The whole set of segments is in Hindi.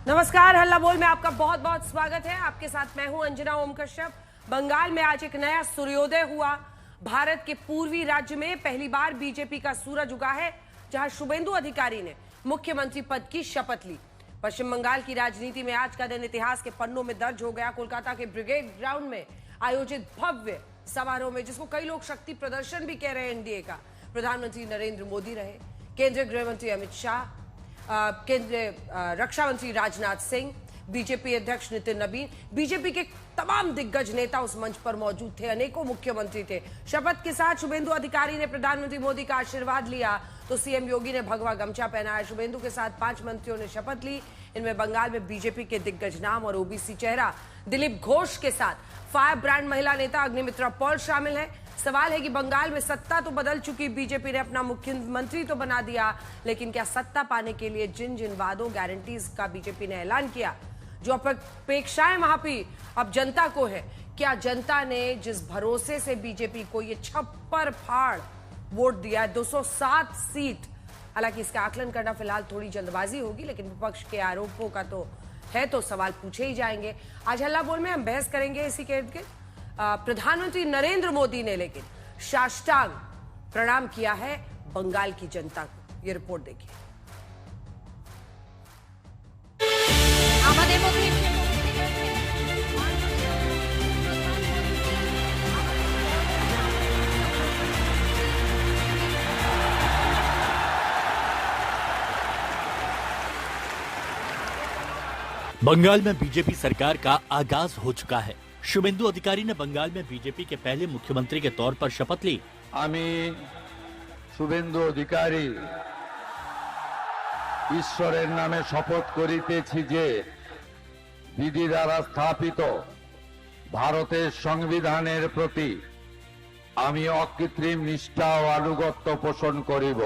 नमस्कार, हल्ला बोल में आपका बहुत बहुत स्वागत है। आपके साथ मैं हूं अंजना ओम कश्यप। बंगाल में आज एक नया सूर्योदय हुआ। भारत के पूर्वी राज्य में पहली बार बीजेपी का सूरज उगा है, जहां शुभेंदु अधिकारी ने मुख्यमंत्री पद की शपथ ली। पश्चिम बंगाल की राजनीति में आज का दिन इतिहास के पन्नों में दर्ज हो गया। कोलकाता के ब्रिगेड ग्राउंड में आयोजित भव्य समारोह में, जिसको कई लोग शक्ति प्रदर्शन भी कह रहे हैं एनडीए का, प्रधानमंत्री नरेंद्र मोदी रहे, केंद्रीय गृह मंत्री अमित शाह, केंद्रीय रक्षा मंत्री राजनाथ सिंह, बीजेपी अध्यक्ष नितिन नबीन, बीजेपी के तमाम दिग्गज नेता उस मंच पर मौजूद थे। अनेकों मुख्यमंत्री थे। शपथ के साथ शुभेंदु अधिकारी ने प्रधानमंत्री मोदी का आशीर्वाद लिया तो सीएम योगी ने भगवा गमछा पहनाया। शुभेंदु के साथ 5 मंत्रियों ने शपथ ली। इनमें बंगाल में बीजेपी के दिग्गज नाम और ओबीसी चेहरा दिलीप घोष के साथ फायर ब्रांड महिला नेता अग्निमित्रा पॉल शामिल है। सवाल है कि बंगाल में सत्ता तो बदल चुकी, बीजेपी ने अपना मुख्यमंत्री तो बना दिया, लेकिन क्या सत्ता पाने के लिए जिन जिन वादों गारंटीज का बीजेपी ने ऐलान किया, जो अपेक्षाएं वहां पर अब जनता को है, क्या जनता ने जिस भरोसे से बीजेपी को ये छप्पर फाड़ वोट दिया है, 207 सीट। हालांकि इसका आकलन करना फिलहाल थोड़ी जल्दबाजी होगी, लेकिन विपक्ष के आरोपों का तो है, तो सवाल पूछे ही जाएंगे। आज हल्ला बोल में हम बहस करेंगे इसी के इर्द गिर्द। प्रधानमंत्री नरेंद्र मोदी ने लेकिन साष्टांग प्रणाम किया है बंगाल की जनता को। ये रिपोर्ट देखिए। बंगाल में बीजेपी सरकार का आगाज हो चुका है। शुभेंदु अधिकारी ने बंगाल में बीजेपी के पहले मुख्यमंत्री के तौर पर शपथ ली। আমি শুভেন্দু অধিকারী ঈশ্বরের নামে শপথ করিতেছি যে বিধি দ্বারা স্থাপিত ভারতের সংবিধানের প্রতি আমি অকৃত্রিম নিষ্ঠা ও আনুগত্য পোষণ করিব।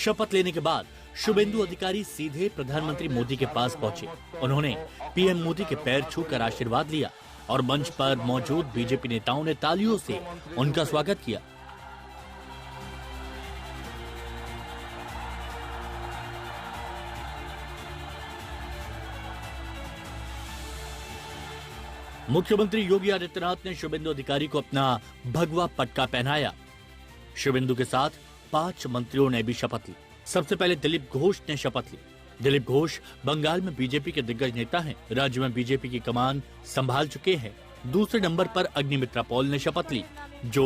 शपथ लेने के बाद शुभेंदु अधिकारी सीधे प्रधानमंत्री मोदी के पास पहुंचे। उन्होंने पीएम मोदी के पैर छूकर आशीर्वाद लिया और मंच पर मौजूद बीजेपी नेताओं ने तालियों से उनका स्वागत किया। मुख्यमंत्री योगी आदित्यनाथ ने शुभेंदु अधिकारी को अपना भगवा पटका पहनाया। शुभेंदु के साथ 5 मंत्रियों ने भी शपथ ली। सबसे पहले दिलीप घोष ने शपथ ली। दिलीप घोष बंगाल में बीजेपी के दिग्गज नेता हैं। राज्य में बीजेपी की कमान संभाल चुके हैं। दूसरे नंबर पर अग्निमित्रा पॉल ने शपथ ली, जो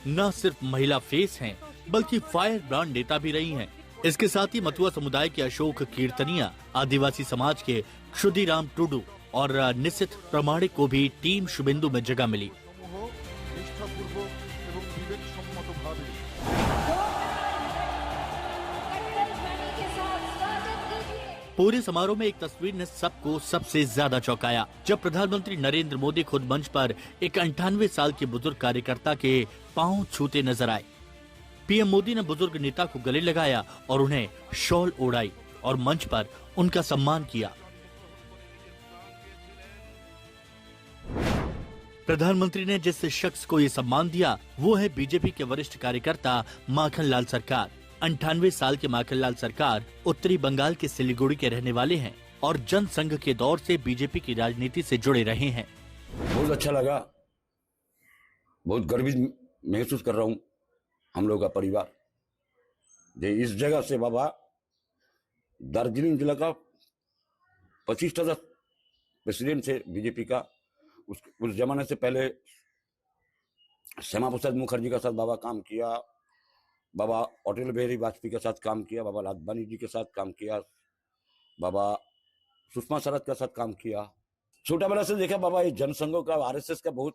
न सिर्फ महिला फेस हैं, बल्कि फायर ब्रांड नेता भी रही हैं। इसके साथ ही मथुआ समुदाय के अशोक कीर्तनिया, आदिवासी समाज के क्षुदीराम टुडू और निशित प्रमाणिक को भी टीम शुभेंदु में जगह मिली। पूरे समारोह में एक तस्वीर ने सबको सबसे ज्यादा चौंकाया, जब प्रधानमंत्री नरेंद्र मोदी खुद मंच पर एक 98 साल के बुजुर्ग कार्यकर्ता के पांव छूते नजर आए। पीएम मोदी ने बुजुर्ग नेता को गले लगाया और उन्हें शॉल ओढ़ाई और मंच पर उनका सम्मान किया। प्रधानमंत्री ने जिस शख्स को ये सम्मान दिया, वो है बीजेपी के वरिष्ठ कार्यकर्ता माखनलाल सरकार। 98 साल के माखनलाल सरकार उत्तरी बंगाल के सिलीगुड़ी के रहने वाले हैं और जनसंघ के दौर से बीजेपी की राजनीति से जुड़े रहे हैं। बहुत अच्छा लगा, बहुत गर्वित महसूस कर रहा हूँ। हम लोग का परिवार जो इस जगह से बाबा दार्जिलिंग जिला का 25 प्रेसिडेंट थे बीजेपी का। उस जमाने से पहले श्यामा प्रसाद मुखर्जी के साथ बाबा काम किया, बाबा अटल बिहारी वाजपेयी के साथ काम किया, बाबा लालवानी जी के साथ काम किया, बाबा सुषमा स्वराज के साथ काम किया। छोटा बड़ा से देखा बाबा ये जनसंघों का, आरएसएस का, बहुत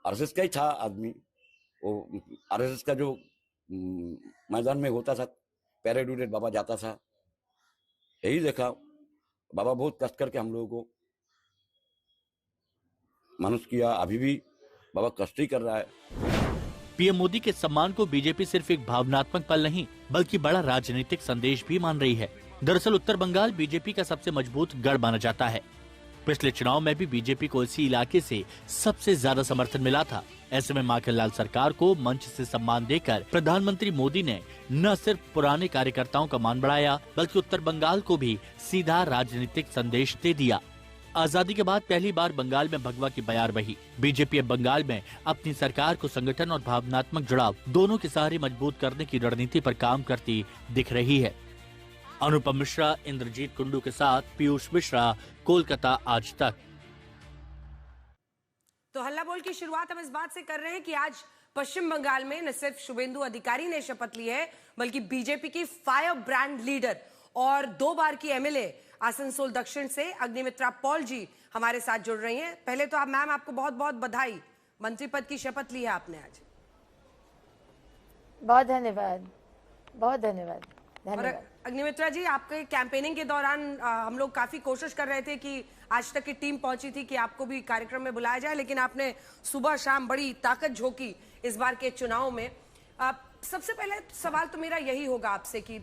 आरएसएस का ही था आदमी। वो आरएसएस का जो मैदान में होता था, पैरेड उरेड बाबा जाता था, यही देखा। बाबा बहुत कष्ट करके हम लोगों को मनुष्य किया, अभी भी बाबा कष्ट ही कर रहा है। पीएम मोदी के सम्मान को बीजेपी सिर्फ एक भावनात्मक पल नहीं, बल्कि बड़ा राजनीतिक संदेश भी मान रही है। दरअसल उत्तर बंगाल बीजेपी का सबसे मजबूत गढ़ माना जाता है। पिछले चुनाव में भी बीजेपी को इसी इलाके से सबसे ज्यादा समर्थन मिला था। ऐसे में माखनलाल सरकार को मंच से सम्मान देकर प्रधानमंत्री मोदी ने न सिर्फ पुराने कार्यकर्ताओं का मान बढ़ाया, बल्कि उत्तर बंगाल को भी सीधा राजनीतिक संदेश दे दिया। आजादी के बाद पहली बार बंगाल में भगवा की बयार बही। बीजेपी अब बंगाल में अपनी सरकार को संगठन और भावनात्मक जुड़ाव दोनों के सहारे मजबूत करने की रणनीति पर काम करती दिख रही है। अनुपम मिश्रा, इंद्रजीत कुंडू के साथ पीयूष मिश्रा, कोलकाता आज तक। तो हल्ला बोल की शुरुआत हम इस बात से कर रहे हैं कि आज पश्चिम बंगाल में न सिर्फ शुभेंदु अधिकारी ने शपथ ली है, बल्कि बीजेपी की फायर ब्रांड लीडर और 2 बार की एमएलए आसनसोल दक्षिण से अग्निमित्रा पॉल जी हमारे साथ जुड़ रही हैं। पहले तो आप मैम, आपको बहुत बहुत बधाई, मंत्री पद की शपथ ली है आपने आज। बहुत धन्यवाद, बहुत धन्यवाद। और अग्निमित्रा जी, आपके कैंपेनिंग के दौरान हम लोग काफी कोशिश कर रहे थे कि आज तक की टीम पहुंची थी कि आपको भी कार्यक्रम में बुलाया जाए, लेकिन आपने सुबह शाम बड़ी ताकत झोंकी इस बार के चुनाव में। सबसे पहले सवाल तो मेरा यही होगा आपसे कि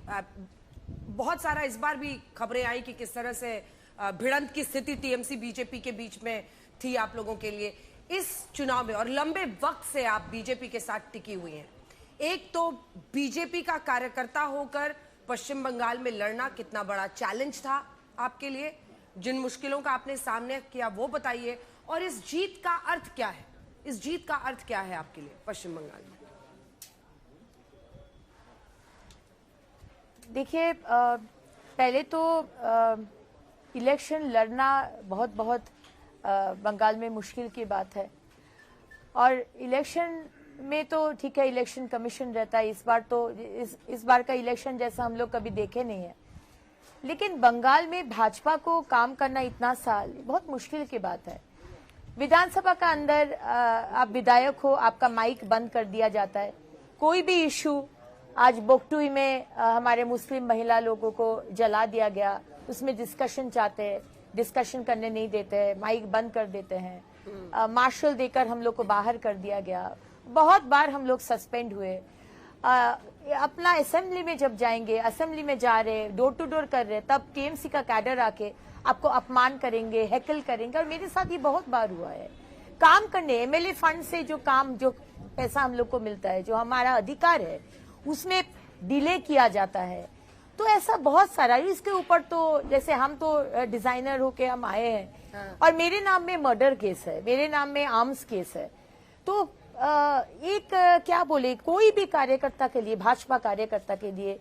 बहुत सारा इस बार भी खबरें आई कि किस तरह से भिड़ंत की स्थिति टीएमसी बीजेपी के बीच में थी आप लोगों के लिए इस चुनाव में, और लंबे वक्त से आप बीजेपी के साथ टिकी हुई हैं। एक तो बीजेपी का कार्यकर्ता होकर पश्चिम बंगाल में लड़ना कितना बड़ा चैलेंज था आपके लिए, जिन मुश्किलों का आपने सामना किया वो बताइए, और इस जीत का अर्थ क्या है, इस जीत का अर्थ क्या है आपके लिए पश्चिम बंगाल में? देखिए, पहले तो इलेक्शन लड़ना बहुत बहुत बंगाल में मुश्किल की बात है, और इलेक्शन में तो ठीक है, इलेक्शन कमीशन रहता है। इस बार तो इस बार का इलेक्शन जैसा हम लोग कभी देखे नहीं है, लेकिन बंगाल में भाजपा को काम करना इतना साल बहुत मुश्किल की बात है। विधानसभा का अंदर आप विधायक हो, आपका माइक बंद कर दिया जाता है। कोई भी इशू, आज बोगटुई में हमारे मुस्लिम महिला लोगों को जला दिया गया, उसमें डिस्कशन चाहते हैं, डिस्कशन करने नहीं देते हैं, माइक बंद कर देते हैं, मार्शल देकर हम लोग को बाहर कर दिया गया। बहुत बार हम लोग सस्पेंड हुए। अपना असेंबली में जब जाएंगे, असेंबली में जा रहे, डोर टू डोर कर रहे, तब टीएमसी का कैडर आके आपको अपमान करेंगे, हैकल करेंगे, और मेरे साथ ये बहुत बार हुआ है। काम करने, एमएलए फंड से जो पैसा हम लोग को मिलता है, जो हमारा अधिकार है, उसमें डिले किया जाता है। तो ऐसा बहुत सारा, इसके ऊपर तो जैसे हम तो डिजाइनर होके हम आए हैं, और मेरे नाम में मर्डर केस है, मेरे नाम में आर्म्स केस है। तो एक क्या बोले, कोई भी कार्यकर्ता के लिए, भाजपा कार्यकर्ता के लिए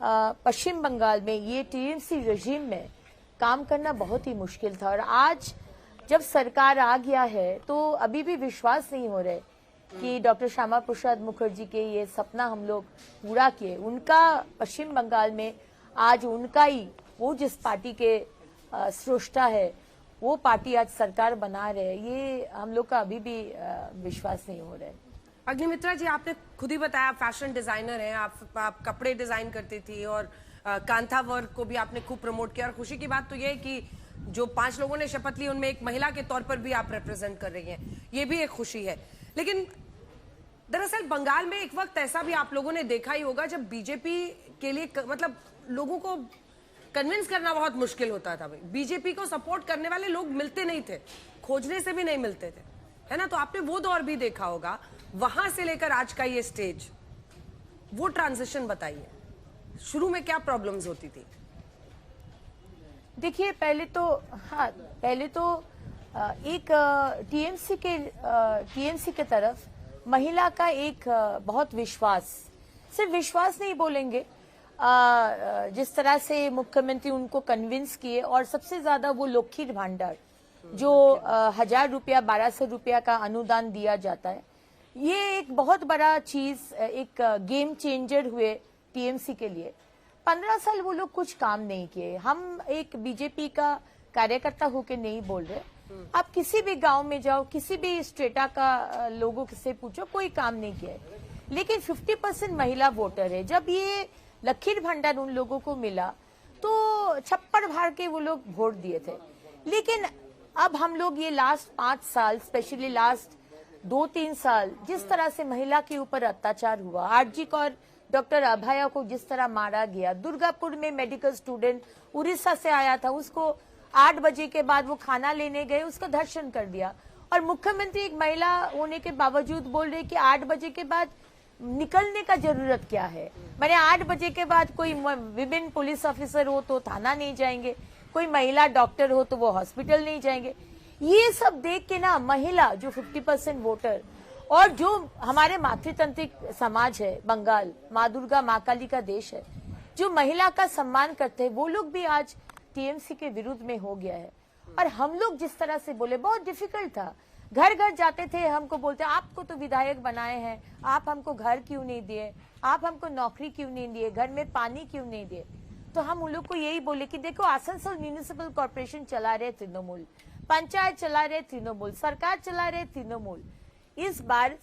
पश्चिम बंगाल में ये टीएमसी रेजिम में काम करना बहुत ही मुश्किल था। और आज जब सरकार आ गया है तो अभी भी विश्वास नहीं हो रहा है कि डॉक्टर श्यामा प्रसाद मुखर्जी के ये सपना हम लोग पूरा किए। उनका पश्चिम बंगाल में आज उनका ही, वो जिस पार्टी के सृष्टा है, वो पार्टी आज सरकार बना रहे, ये हम लोग का अभी भी विश्वास नहीं हो रहा है। अग्निमित्रा जी, आपने खुद ही बताया फैशन डिजाइनर हैं आप कपड़े डिजाइन करती थी, और कांथा वर्क को भी आपने खूब प्रमोट किया। और खुशी की बात तो ये है कि जो 5 लोगों ने शपथ ली उनमें एक महिला के तौर पर भी आप रिप्रेजेंट कर रही हैं, ये भी एक खुशी है। लेकिन दरअसल बंगाल में एक वक्त ऐसा भी आप लोगों ने देखा ही होगा जब बीजेपी के लिए मतलब लोगों को कन्विंस करना बहुत मुश्किल होता था। बीजेपी को सपोर्ट करने वाले लोग मिलते नहीं थे, खोजने से भी नहीं मिलते थे, है ना? तो आपने वो दौर भी देखा होगा, वहां से लेकर आज का ये स्टेज, वो ट्रांजिशन बताइए, शुरू में क्या प्रॉब्लम्स होती थी? देखिए, पहले तो एक टीएमसी के तरफ महिला का एक बहुत विश्वास, सिर्फ विश्वास नहीं बोलेंगे, जिस तरह से मुख्यमंत्री उनको कन्विंस किए, और सबसे ज्यादा वो लक्ष्मी भांडार जो 1000 रुपया 1200 रुपया का अनुदान दिया जाता है, ये एक बहुत बड़ा चीज, एक गेम चेंजर हुए टीएमसी के लिए। 15 साल वो लोग कुछ काम नहीं किए। हम एक बीजेपी का कार्यकर्ता होके नहीं बोल रहे, आप किसी भी गांव में जाओ, किसी भी स्टेटा का लोगों से पूछो, कोई काम नहीं किया है। लेकिन 50% महिला वोटर है। जब ये लखीर भंडार उन लोगों को मिला तो छप्पर भार के वो लोग वोट दिए थे। लेकिन अब हम लोग ये लास्ट 5 साल, स्पेशली लास्ट 2-3 साल, जिस तरह से महिला के ऊपर अत्याचार हुआ, आरजी कौर डॉक्टर अभया को जिस तरह मारा गया, दुर्गापुर में मेडिकल स्टूडेंट उड़ीसा से आया था, उसको 8 बजे के बाद वो खाना लेने गए, उसका धर्षण कर दिया। और मुख्यमंत्री एक महिला होने के बावजूद बोल रहे कि 8 बजे के बाद निकलने का जरूरत क्या है। मैंने 8 बजे के बाद कोई विभिन्न पुलिस ऑफिसर हो तो थाना नहीं जाएंगे, कोई महिला डॉक्टर हो तो वो हॉस्पिटल नहीं जाएंगे। ये सब देख के ना महिला जो 50% वोटर और जो हमारे मातृतांत्रिक समाज है बंगाल, माँ दुर्गा माँ काली का देश है, जो महिला का सम्मान करते हैं, वो लोग भी आज टीएमसी के विरुद्ध में हो गया है। और हम लोग जिस तरह से बोले, बहुत डिफिकल्ट था। घर घर जाते थे, हमको बोलते आपको तो विधायक बनाए हैं, आप हमको घर क्यों नहीं दिए, आप हमको नौकरी क्यों नहीं दिए, घर में पानी क्यों नहीं दिए। तो हम उन लोग को यही बोले कि देखो आसनसोल म्यूनिसिपल कॉर्पोरेशन चला रहे तृणमूल, पंचायत चला रहे तृणमूल, सरकार चला रहे तृणमूल। इस बार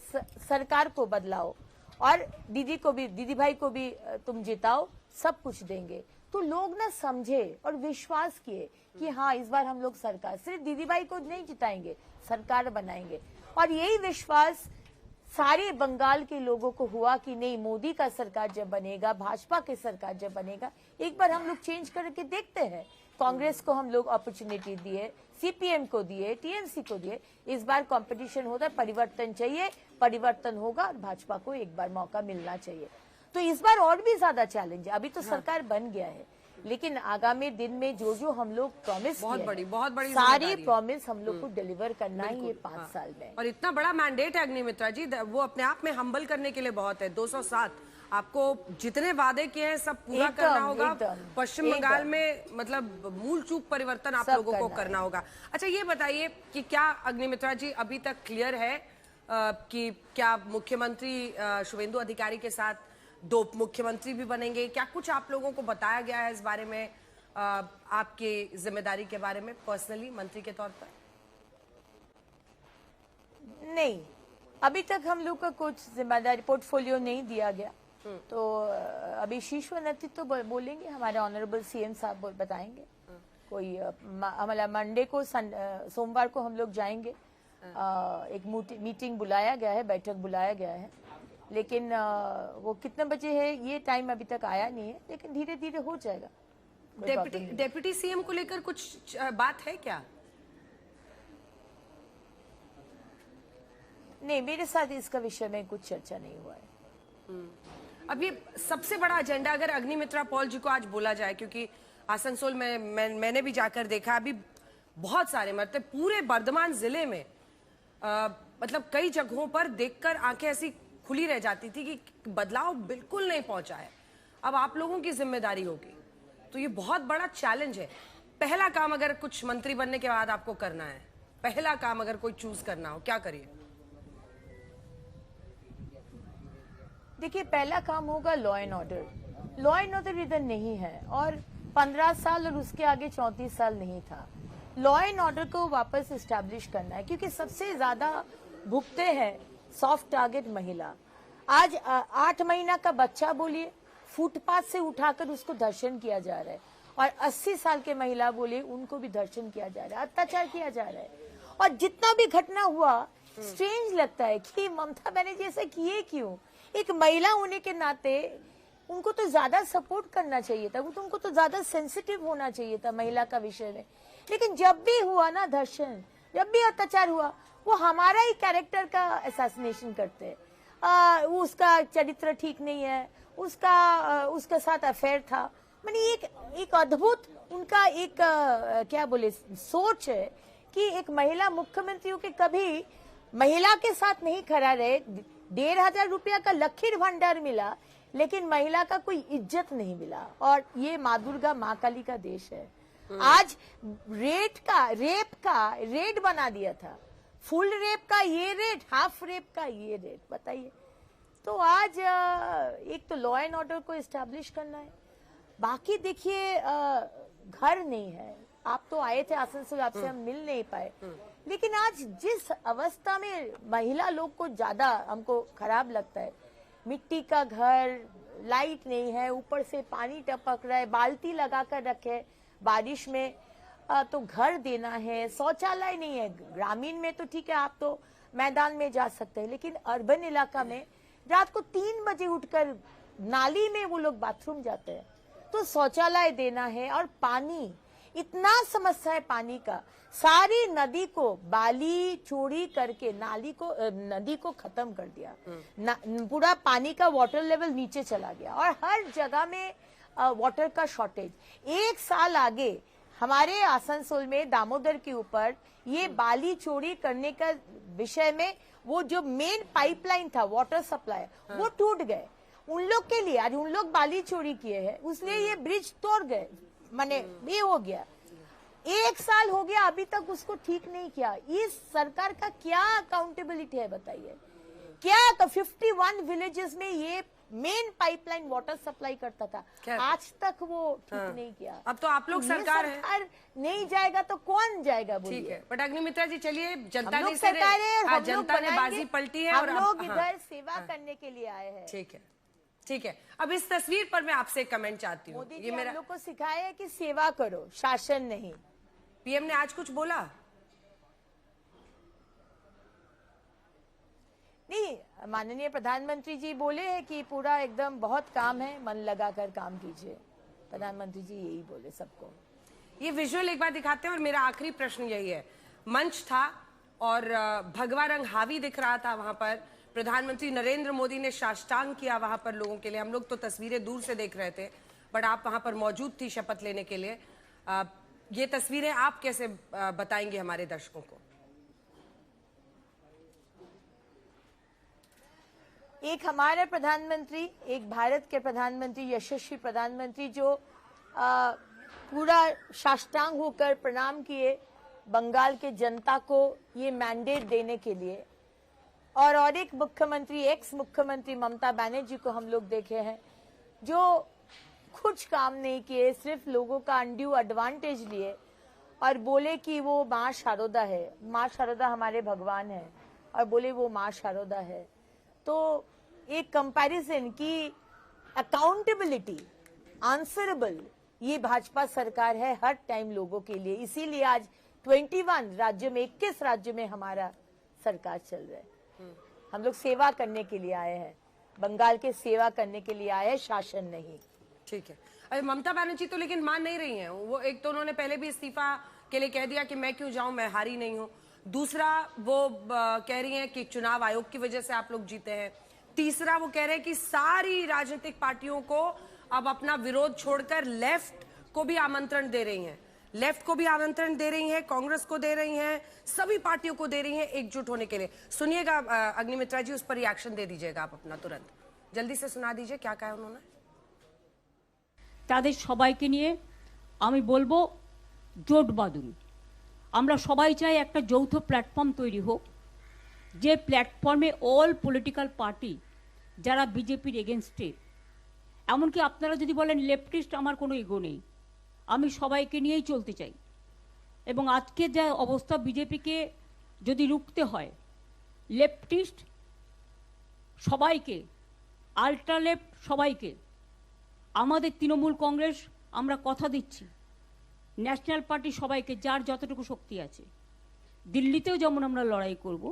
सरकार को बदलाओ और दीदी भाई को भी तुम जिताओ, सब कुछ देंगे। तो लोग ना समझे और विश्वास किए कि हाँ इस बार हम लोग सरकार, सिर्फ दीदी भाई को नहीं जिताएंगे, सरकार बनाएंगे। और यही विश्वास सारे बंगाल के लोगों को हुआ कि नहीं, मोदी का सरकार जब बनेगा, भाजपा की सरकार जब बनेगा, एक बार हम लोग चेंज करके देखते हैं। कांग्रेस को हम लोग अपॉर्चुनिटी दिए, सीपीएम को दिए, टीएमसी को दिए। इस बार कंपटीशन होता है, परिवर्तन चाहिए, परिवर्तन होगा और भाजपा को एक बार मौका मिलना चाहिए। तो इस बार और भी ज्यादा चैलेंज है। अभी तो सरकार बन गया है, लेकिन आगामी दिन में जो हम लोग प्रॉमिस बहुत बड़ी सारी प्रॉमिस हम लोग को डिलीवर करना है ये 5 साल में। और इतना बड़ा मैंडेट है अग्निमित्रा जी, वो अपने आप में हम्बल करने के लिए बहुत है। 207 आपको जितने वादे किए हैं सब पूरा करना होगा। पश्चिम बंगाल में मतलब मूल चूक परिवर्तन आप लोगों को करना होगा। अच्छा ये बताइए कि क्या अग्निमित्रा जी अभी तक क्लियर है कि क्या मुख्यमंत्री शुवेंदु अधिकारी के साथ 2 मुख्यमंत्री भी बनेंगे? क्या कुछ आप लोगों को बताया गया है इस बारे में, आपकी जिम्मेदारी के बारे में पर्सनली मंत्री के तौर पर? नहीं, अभी तक हम लोग का कुछ जिम्मेदारी पोर्टफोलियो नहीं दिया गया। तो अभी शीर्ष नेतृत्व तो बोलेंगे, हमारे ऑनरेबल सीएम साहब बताएंगे। कोई हमारा मंडे को सोमवार को हम लोग जाएंगे। एक मीटिंग बुलाया गया है, बैठक बुलाया गया है, लेकिन वो कितने बजे है ये टाइम अभी तक आया नहीं है, लेकिन धीरे धीरे हो जाएगा। डेप्यूटी सीएम को लेकर कुछ बात है क्या? नहीं, मेरे साथ इसका विषय में कुछ चर्चा नहीं हुआ है। अब ये सबसे बड़ा एजेंडा अगर अग्निमित्रा पॉल जी को आज बोला जाए, क्योंकि आसनसोल में मैंने भी जाकर देखा, अभी बहुत सारे मतलब पूरे बर्धमान जिले में मतलब कई जगहों पर देखकर आंखें ऐसी खुली रह जाती थी कि बदलाव बिल्कुल नहीं पहुंचा है। अब आप लोगों की जिम्मेदारी होगी, तो ये बहुत बड़ा चैलेंज है। पहला काम अगर कुछ मंत्री बनने के बाद आपको करना है, पहला काम अगर कोई चूज करना हो, क्या करिए? देखिए, पहला काम होगा law and order. Law and order इधर नहीं है और 15 साल और उसके आगे 34 साल नहीं था। लॉ एंड ऑर्डर को वापस एस्टैब्लिश करना है, क्योंकि सबसे ज्यादा भुगते हैं सॉफ्ट टारगेट महिला। आज 8 महीना का बच्चा बोलिए फुटपाथ से उठाकर उसको धर्षण किया जा रहा है, और 80 साल के महिला बोले उनको भी धर्षण किया जा रहा है, अत्याचार किया जा रहा है। और जितना भी घटना हुआ, स्ट्रेंज लगता है कि ममता बनर्जी ऐसे किए क्यों? एक महिला होने के नाते उनको तो ज्यादा सपोर्ट करना चाहिए था, उनको तो ज्यादा सेंसिटिव होना चाहिए था महिला का विषय में। लेकिन जब भी हुआ ना धर्षण, जब भी अत्याचार हुआ, वो हमारा ही कैरेक्टर का असैसिनेशन करते हैं। उसका चरित्र ठीक नहीं है, उसका साथ अफेयर था। मैंने एक अद्भुत उनका एक क्या बोले सोच है कि एक महिला मुख्यमंत्री हो के कभी महिला के साथ नहीं खड़ा रहे। 1,500 रुपया का लखीर भंडार मिला, लेकिन महिला का कोई इज्जत नहीं मिला। और ये माँ दुर्गा माँ काली का देश है। आज रेप का रेट बना दिया था, फुल रेप का ये रेट, हाफ रेप का ये रेट, बताइए। तो आज एक तो लॉ एंड ऑर्डर को एस्टैब्लिश करना है। बाकी देखिए, घर नहीं है। आप तो आए थे आसनसोल, आपसे हम मिल नहीं पाए, लेकिन आज जिस अवस्था में महिला लोग को ज्यादा हमको खराब लगता है, मिट्टी का घर, लाइट नहीं है, ऊपर से पानी टपक रहा है, बाल्टी लगा कर रखे बारिश में, तो घर देना है, शौचालय नहीं है। ग्रामीण में तो ठीक है, आप तो मैदान में जा सकते हैं, लेकिन अर्बन इलाका में रात को 3 बजे उठकर नाली में वो लोग बाथरूम जाते हैं। तो शौचालय देना है और पानी, इतना समस्या है पानी का, सारी नदी को बाली चोरी करके नदी को खत्म कर दिया। पूरा पानी का वाटर लेवल नीचे चला गया और हर जगह में वाटर का शॉर्टेज। एक साल आगे हमारे आसनसोल में दामोदर के ऊपर ये बाली चोरी करने का विषय में वो जो मेन पाइपलाइन था वाटर सप्लाई वो टूट गए उन लोग के लिए। आज उन लोग बाली चोरी किए हैं, उसलिए ये ब्रिज तोड़ गए, माने ये हो गया। एक साल हो गया अभी तक उसको ठीक नहीं किया। इस सरकार का क्या अकाउंटेबिलिटी है बताइए? क्या तो 51 विलेजेस में ये मेन पाइपलाइन वाटर सप्लाई करता था, आज तक वो ठीक नहीं किया। अब तो आप लोग सरकार है, नहीं जाएगा तो कौन जाएगा बोलिए? ठीक है, बट अग्निमित्रा जी चलिए, जनता ने सरकार है, जनता ने बाजी पलटी है और हम लोग इधर सेवा करने के लिए आए हैं। ठीक है, ठीक है। अब इस तस्वीर पर मैं आपसे कमेंट चाहती हूँ। मोदी जी हम लोग को सिखाया है कि सेवा करो, शासन नहीं। पीएम ने आज कुछ बोला नहीं? माननीय प्रधानमंत्री जी बोले हैं कि पूरा एकदम बहुत काम है, मन लगाकर काम कीजिए। प्रधानमंत्री जी यही बोले सबको। ये विजुअल एक बार दिखाते हैं और मेरा आखिरी प्रश्न यही है। मंच था और भगवा रंग हावी दिख रहा था, वहां पर प्रधानमंत्री नरेंद्र मोदी ने साष्टांग किया वहां पर लोगों के लिए। हम लोग तो तस्वीरें दूर से देख रहे थे, बट आप वहां पर मौजूद थी शपथ लेने के लिए। ये तस्वीरें आप कैसे बताएंगे हमारे दर्शकों को? एक हमारे प्रधानमंत्री, एक भारत के प्रधानमंत्री, यशस्वी प्रधानमंत्री जो पूरा साष्टांग होकर प्रणाम किए बंगाल के जनता को ये मैंडेट देने के लिए। और एक मुख्यमंत्री, एक्स मुख्यमंत्री ममता बनर्जी को हम लोग देखे हैं जो कुछ काम नहीं किए, सिर्फ लोगों का अनड्यू एडवांटेज लिए और बोले कि वो माँ शारदा है। माँ शारदा हमारे भगवान है और बोले वो माँ शारदा है। तो एक कंपैरिजन की अकाउंटेबिलिटी, आंसरेबल, ये भाजपा सरकार है हर टाइम लोगों के लिए। इसीलिए आज 21 राज्य में, 21 राज्य में हमारा सरकार चल रहा है। हम लोग सेवा करने के लिए आए हैं, बंगाल के सेवा करने के लिए आए हैं, शासन नहीं। ठीक है। अरे ममता बनर्जी तो लेकिन मान नहीं रही हैं। वो एक तो उन्होंने पहले भी इस्तीफा के लिए कह दिया कि मैं क्यों जाऊं, मैं हारी नहीं हूं। दूसरा वो कह रही हैं कि चुनाव आयोग की वजह से आप लोग जीते हैं। तीसरा वो कह रहे हैं कि सारी राजनीतिक पार्टियों को अब अपना विरोध छोड़कर लेफ्ट को भी आमंत्रण दे रही हैं, लेफ्ट को भी आमंत्रण दे रही हैं, कांग्रेस को दे रही हैं, सभी पार्टियों को दे रही हैं एकजुट होने के लिए। सुनिएगा अग्निमित्रा जी, उस पर रिएक्शन दे दीजिएगा आप अपना, तुरंत जल्दी से सुना दीजिए क्या कहा उन्होंने। তাদের সবাইকে নিয়ে আমি বলবো জোট বাঁধুন। আমরা সবাই চাই একটা যৌথ প্ল্যাটফর্ম তৈরি হোক, যে প্ল্যাটফর্মে অল পলিটিক্যাল পার্টি যারা বিজেপির এগেনস্টে, এমনকি আপনারা যদি বলেন লেফটিস্ট, আমার কোনো ইগো নেই, আমি সবাইকে নিয়েই চলতে চাই। এবং আজকে যা অবস্থা, বিজেপিকে যদি রুখতে হয়, লেফটিস্ট সবাইকে, আল্ট্রা লেফট সবাইকে, আমাদের তৃণমূল কংগ্রেস আমরা কথা দিচ্ছি ন্যাশনাল পার্টি সবাইকে যার যতটুকু শক্তি আছে, দিল্লিতেও যেমন আমরা লড়াই করব।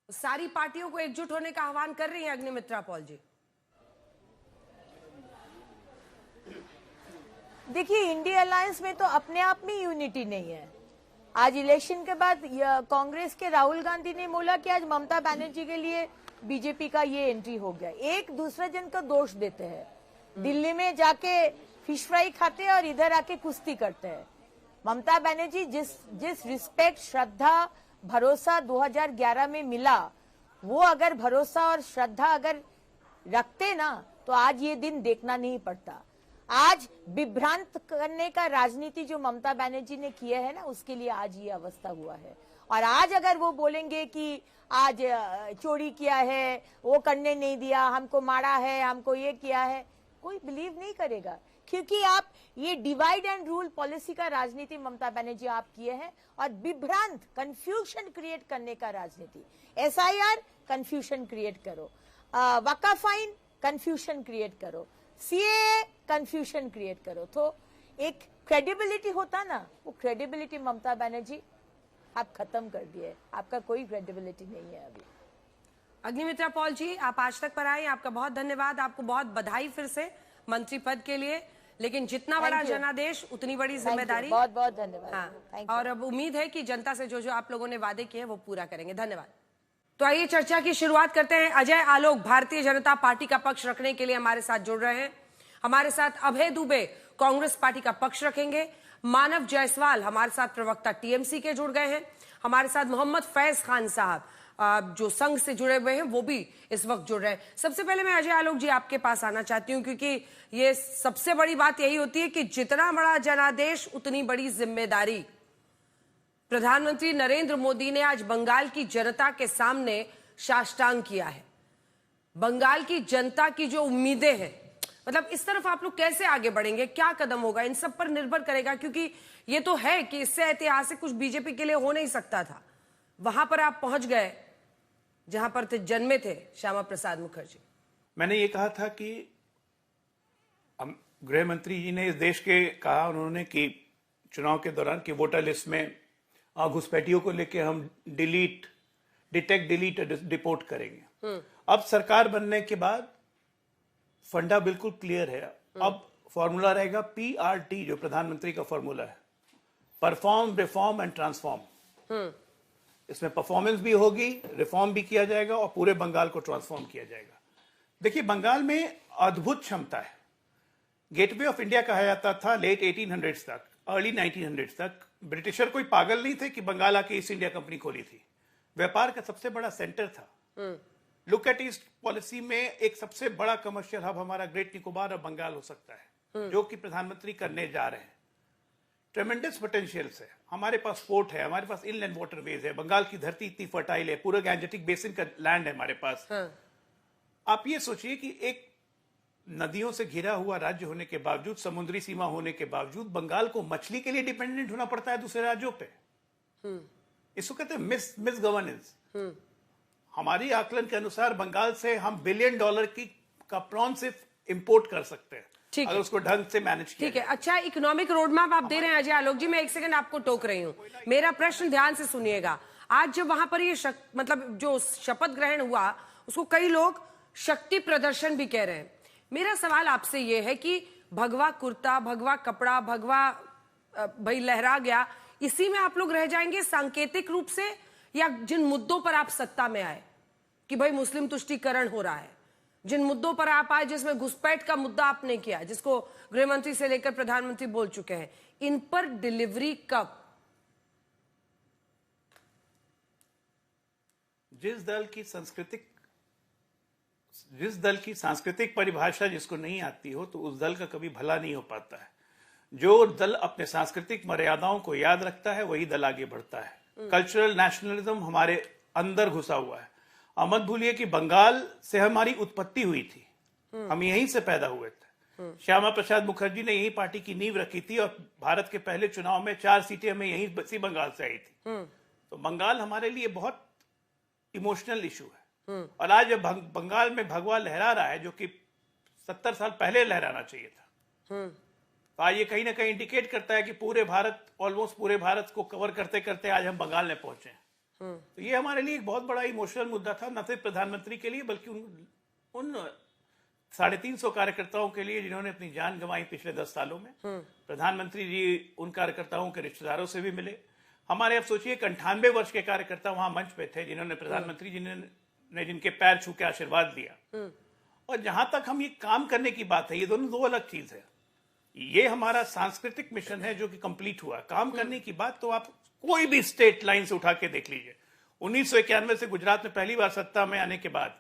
सारी पार्टियों को एकजुट होने का आह्वान कर रही हैं अग्निमित्रा पॉल जी। देखिए, इंडिया अलायंस में तो अपने आप में यूनिटी नहीं है। आज इलेक्शन के बाद कांग्रेस के राहुल गांधी ने बोला कि आज ममता बनर्जी के लिए बीजेपी का ये एंट्री हो गया। एक दूसरे जन का दोष देते हैं, दिल्ली में जाके फिश फ्राई खाते हैं और इधर आके कुश्ती करते हैं। ममता बनर्जी जिस रिस्पेक्ट, श्रद्धा, भरोसा 2011 में मिला, वो अगर भरोसा और श्रद्धा अगर रखते ना तो आज ये दिन देखना नहीं पड़ता। आज विभ्रांत करने का राजनीति जो ममता बनर्जी ने किया है ना, उसके लिए आज ये अवस्था हुआ है। और आज अगर वो बोलेंगे कि आज चोरी किया है, वो करने नहीं दिया, हमको मारा है, हमको ये किया है, कोई बिलीव नहीं करेगा। क्योंकि आप ये डिवाइड एंड रूल पॉलिसी का राजनीति ममता बनर्जी आप किए हैं और विभ्रांत, कंफ्यूजन क्रिएट करने का राजनीति। SIR कंफ्यूजन क्रिएट करो, वक्फ आइन कंफ्यूजन क्रिएट करो, CAA कंफ्यूजन क्रिएट करो। तो एक क्रेडिबिलिटी होता ना, वो क्रेडिबिलिटी ममता बनर्जी आप खत्म कर दिए। आपका कोई क्रेडिबिलिटी नहीं है अभी। अग्निमित्रा पॉल जी, आप आज तक पर आए, आपका बहुत धन्यवाद, आपको बहुत बधाई फिर से मंत्री पद के लिए। लेकिन जितना बड़ा you. जनादेश उतनी बड़ी Thank you. जिम्मेदारी। बहुत बहुत धन्यवाद। हाँ, Thank you. और अब उम्मीद है कि जनता से जो जो आप लोगों ने वादे किए हैं वो पूरा करेंगे। धन्यवाद। तो आइए चर्चा की शुरुआत करते हैं। अजय आलोक भारतीय जनता पार्टी का पक्ष रखने के लिए हमारे साथ जुड़ रहे हैं। हमारे साथ अभय दुबे कांग्रेस पार्टी का पक्ष रखेंगे। मानव जायसवाल हमारे साथ प्रवक्ता टीएमसी के जुड़ गए हैं। हमारे साथ मोहम्मद फैज खान साहब जो संघ से जुड़े हुए हैं वो भी इस वक्त जुड़ रहे हैं। सबसे पहले मैं अजय आलोक जी आपके पास आना चाहती हूं, क्योंकि ये सबसे बड़ी बात यही होती है कि जितना बड़ा जनादेश उतनी बड़ी जिम्मेदारी। प्रधानमंत्री नरेंद्र मोदी ने आज बंगाल की जनता के सामने साष्टांग किया है। बंगाल की जनता की जो उम्मीदें हैं, मतलब इस तरफ आप लोग कैसे आगे बढ़ेंगे, क्या कदम होगा, इन सब पर निर्भर करेगा, क्योंकि ये तो है कि इससे ऐतिहासिक कुछ बीजेपी के लिए हो नहीं सकता था। वहां पर आप पहुंच गए जहां पर जन्मे थे श्यामा प्रसाद मुखर्जी। मैंने ये कहा था कि गृह मंत्री जी ने इस देश के कहा उन्होंने कि चुनाव के दौरान कि वोटर लिस्ट में घुसपैठियों को लेके हम डिटेक्ट डिलीट डिपोर्ट करेंगे। अब सरकार बनने के बाद फंडा बिल्कुल क्लियर है। अब फॉर्मूला रहेगा PRT, जो प्रधानमंत्री का फॉर्मूला है, परफॉर्म, रिफॉर्म एंड ट्रांसफॉर्म। इसमें परफॉर्मेंस भी होगी, रिफॉर्म भी किया जाएगा और पूरे बंगाल को ट्रांसफॉर्म किया जाएगा। देखिए, बंगाल में अद्भुत क्षमता है। गेटवे ऑफ इंडिया कहा जाता था लेट 1800s तक, अर्ली 1900s तक। ब्रिटिशर कोई पागल नहीं थे कि बंगाल आके ईस्ट इंडिया कंपनी खोली थी। व्यापार का सबसे बड़ा सेंटर था। लुक एट ईस्ट पॉलिसी में एक सबसे बड़ा कमर्शियल हब हमारा ग्रेट निकोबार और बंगाल हो सकता है, जो कि प्रधानमंत्री करने जा रहे हैं। ट्रेमेंडस पोटेंशियल्स है, हमारे पास पोर्ट है, हमारे पास इनलैंड वाटरवेज है, बंगाल की धरती इतनी फर्टाइल है, पूरा गैंजेटिक बेसिन का लैंड है हमारे पास। आप ये सोचिए कि एक नदियों से घिरा हुआ राज्य होने के बावजूद, समुद्री सीमा होने के बावजूद, बंगाल को मछली के लिए डिपेंडेंट होना पड़ता है दूसरे राज्यों पे। इसको कहते हैं मिस गवर्नेंस। हमारी आकलन के अनुसार बंगाल से हम $1 बिलियन का प्रॉन सिर्फ इंपोर्ट कर सकते हैं, अगर उसको ढंग से मैनेज किया। ठीक है, अच्छा इकोनॉमिक रोड मैप आप दे रहे हैं अजय आलोक जी। मैं एक सेकंड आपको टोक रही हूँ, मेरा प्रश्न ध्यान से सुनिएगा। आज जब वहां पर ये मतलब जो शपथ ग्रहण हुआ उसको कई लोग शक्ति प्रदर्शन भी कह रहे हैं। मेरा सवाल आपसे ये है कि भगवा कुर्ता, भगवा कपड़ा, भगवा भाई लहरा गया, इसी में आप लोग रह जाएंगे सांकेतिक रूप से, या जिन मुद्दों पर आप सत्ता में आए कि भाई मुस्लिम तुष्टीकरण हो रहा है, जिन मुद्दों पर आप आए, जिसमें घुसपैठ का मुद्दा आपने किया, जिसको गृह मंत्री से लेकर प्रधानमंत्री बोल चुके हैं, इन पर डिलीवरी कब? जिस दल की सांस्कृतिक परिभाषा जिसको नहीं आती हो, तो उस दल का कभी भला नहीं हो पाता है। जो दल अपने सांस्कृतिक मर्यादाओं को याद रखता है वही दल आगे बढ़ता है। कल्चरल नेशनलिज्म हमारे अंदर घुसा हुआ है। अब मत भूलिए कि बंगाल से हमारी उत्पत्ति हुई थी, हम यहीं से पैदा हुए थे। श्यामा प्रसाद मुखर्जी ने यही पार्टी की नींव रखी थी और भारत के पहले चुनाव में 4 सीटें हमें यहीं इसी बंगाल से आई थी। तो बंगाल हमारे लिए बहुत इमोशनल इशू है। और आज जब बंगाल में भगवा लहरा रहा है, जो कि 70 साल पहले लहराना चाहिए था, तो आज ये कहीं ना कहीं इंडिकेट करता है कि ऑलमोस्ट पूरे भारत को कवर करते करते आज हम बंगाल में पहुंचे। तो ये हमारे लिए एक बहुत बड़ा इमोशनल मुद्दा था, न सिर्फ प्रधानमंत्री के लिए बल्कि उन 350 कार्यकर्ताओं के लिए जिन्होंने अपनी जान गंवाई पिछले 10 सालों में। प्रधानमंत्री जी उन कार्यकर्ताओं के रिश्तेदारों से भी मिले। हमारे अब सोचिए 98 वर्ष के कार्यकर्ता वहां मंच पे थे जिन्होंने प्रधानमंत्री जी ने जिनके पैर छू के आशीर्वाद दिया। और जहां तक हम ये काम करने की बात है, ये दोनों दो अलग चीज है। ये हमारा सांस्कृतिक मिशन है जो कि कंप्लीट हुआ। काम करने की बात तो आप कोई भी स्टेट लाइन से उठा के देख लीजिए। 1991 से गुजरात में पहली बार सत्ता में आने के बाद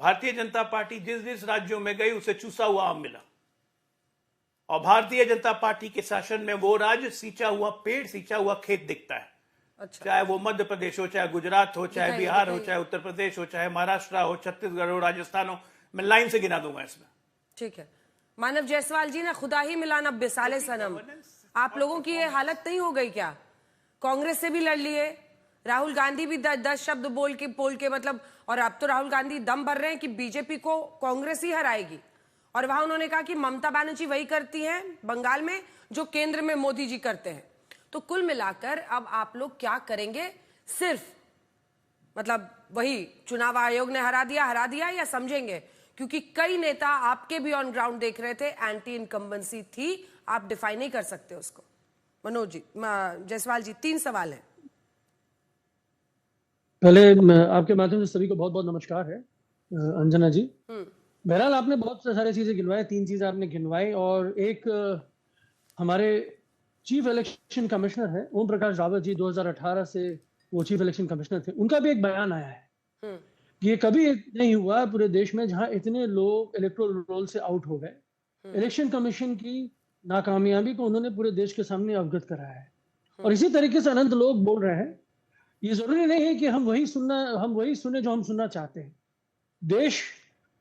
भारतीय जनता पार्टी जिस राज्यों में गई उसे चूसा हुआ आम मिला, और भारतीय जनता पार्टी के शासन में वो राज्य सींचा हुआ पेड़, सींचा हुआ खेत दिखता है। अच्छा। चाहे वो मध्य प्रदेश हो, चाहे गुजरात हो, चाहे बिहार हो, चाहे उत्तर प्रदेश हो, चाहे महाराष्ट्र हो, छत्तीसगढ़ हो, राजस्थान हो, मैं लाइन से गिना दूंगा इसमें। ठीक है, मानव जायसवाल जी, ना खुदा ही मिला ना बिसाले सनम, आप लोगों की ये हालत नहीं हो गई क्या? कांग्रेस से भी लड़ लिए, राहुल गांधी भी 10 शब्द बोल के मतलब, और अब तो राहुल गांधी दम भर रहे हैं कि बीजेपी को कांग्रेस ही हराएगी। और वहां उन्होंने कहा कि ममता बनर्जी वही करती हैं बंगाल में जो केंद्र में मोदी जी करते हैं। तो कुल मिलाकर अब आप लोग क्या करेंगे? सिर्फ मतलब वही चुनाव आयोग ने हरा दिया, या समझेंगे? क्योंकि कई नेता आपके भी ऑन ग्राउंड देख रहे थे, एंटी इनकम्बेंसी थी, आप डिफाइन नहीं कर सकते उसको। मनोज जी, जायसवाल जी, 3 सवाल है। पहले आपके माध्यम से सभी को बहुत बहुत नमस्कार है। अंजना जी, बहरहाल आपने बहुत सारी चीजें गिनवाई, 3 चीजें आपने गिनवाई, और एक हमारे चीफ इलेक्शन कमिश्नर है ओम प्रकाश रावत जी, 2018 से वो चीफ इलेक्शन कमिश्नर थे, उनका भी एक बयान आया है कि ये कभी नहीं हुआ पूरे देश में जहां इतने लोग इलेक्टोरल रोल से आउट हो गए। इलेक्शन कमीशन की नाकामयाबी को उन्होंने पूरे देश के सामने अवगत कराया है, और इसी तरीके से अनंत लोग बोल रहे हैं। ये जरूरी नहीं है कि हम वही सुने जो हम सुनना चाहते हैं। देश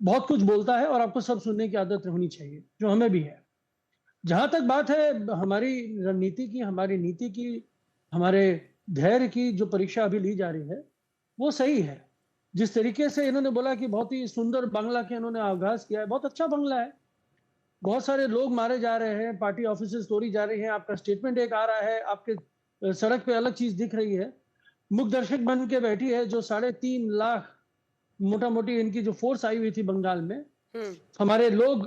बहुत कुछ बोलता है और आपको सब सुनने की आदत होनी चाहिए, जो हमें भी है। जहां तक बात है हमारी रणनीति की, हमारी नीति की, हमारे धैर्य की जो परीक्षा अभी ली जा रही है, वो सही है। जिस तरीके से इन्होंने बोला कि बहुत ही सुंदर बंगला के इन्होंने आगाज किया है, बहुत अच्छा बंगला है। बहुत सारे लोग मारे जा रहे हैं, पार्टी ऑफिसेस तोड़ी जा रही हैं, आपका स्टेटमेंट एक आ रहा है, आपके सड़क पे अलग चीज दिख रही है। मुख्य दर्शक बन के बैठी है जो 3.5 लाख मोटा मोटी इनकी जो फोर्स आई हुई थी बंगाल में, हमारे लोग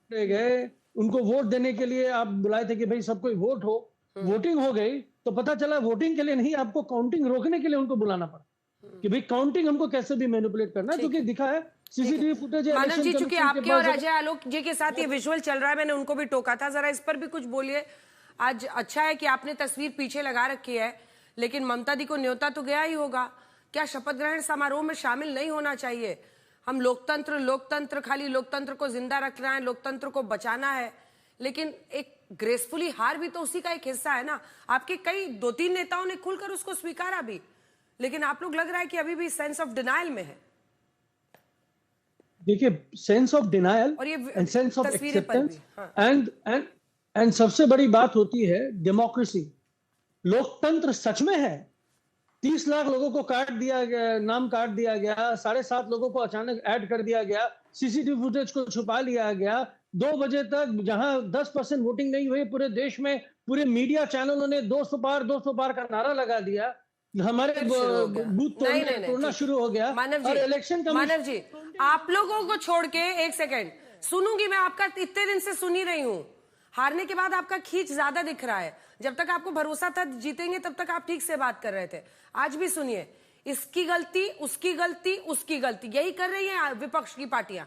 गए उनको वोट देने के लिए। आप बुलाए थे कि भाई सब कोई वोट हो, वोटिंग हो गई तो पता चला वोटिंग के लिए नहीं, आपको काउंटिंग रोकने के लिए उनको बुलाना पड़ा कि भाई काउंटिंग हमको कैसे भी मैनिपुलेट करना है, क्योंकि दिखा है सीसीटीवी फुटेज। मानव जी, चूंकि आपके और अजय आलोक जी के साथ ये विजुअल चल रहा है, मैंने उनको भी टोका था, जरा इस पर भी कुछ बोलिए। आज अच्छा है कि आपने तस्वीर पीछे लगा रखी है, लेकिन ममता दी को न्योता तो गया ही होगा। क्या शपथ ग्रहण समारोह में शामिल नहीं होना चाहिए? हम लोकतंत्र खाली लोकतंत्र को जिंदा रखना है, लोकतंत्र को बचाना है, लेकिन एक ग्रेसफुली हार भी तो उसी का एक हिस्सा है ना। आपके कई 2-3 नेताओं ने खुलकर उसको स्वीकारा भी, लेकिन आप लोग लग रहा है कि अभी भी सेंस ऑफ डिनायल में है। देखिए, sense of denial and sense of acceptance, and सबसे बड़ी बात होती है डेमोक्रेसी। लोकतंत्र सच में है। 30 लाख लोगों को काट दिया गया, नाम काट दिया गया, 7.5 लोगों को अचानक ऐड कर दिया गया, सीसीटीवी फुटेज को छुपा लिया गया। 2 बजे तक जहां 10% वोटिंग नहीं हुई पूरे देश में, पूरे मीडिया चैनलों ने 200 पार का नारा लगा दिया, हमारे बूथ तोड़ना शुरू हो गया। मानव जी, आप लोगों को छोड़ के, एक सेकेंड सुनूंगी मैं, आपका इतने दिन से सुन ही रही हूं। हारने के बाद आपका खींच ज्यादा दिख रहा है। जब तक आपको भरोसा था जीतेंगे तब तक आप ठीक से बात कर रहे थे। आज भी सुनिए, इसकी गलती, उसकी गलती, उसकी गलती, यही कर रही है विपक्ष की पार्टियां।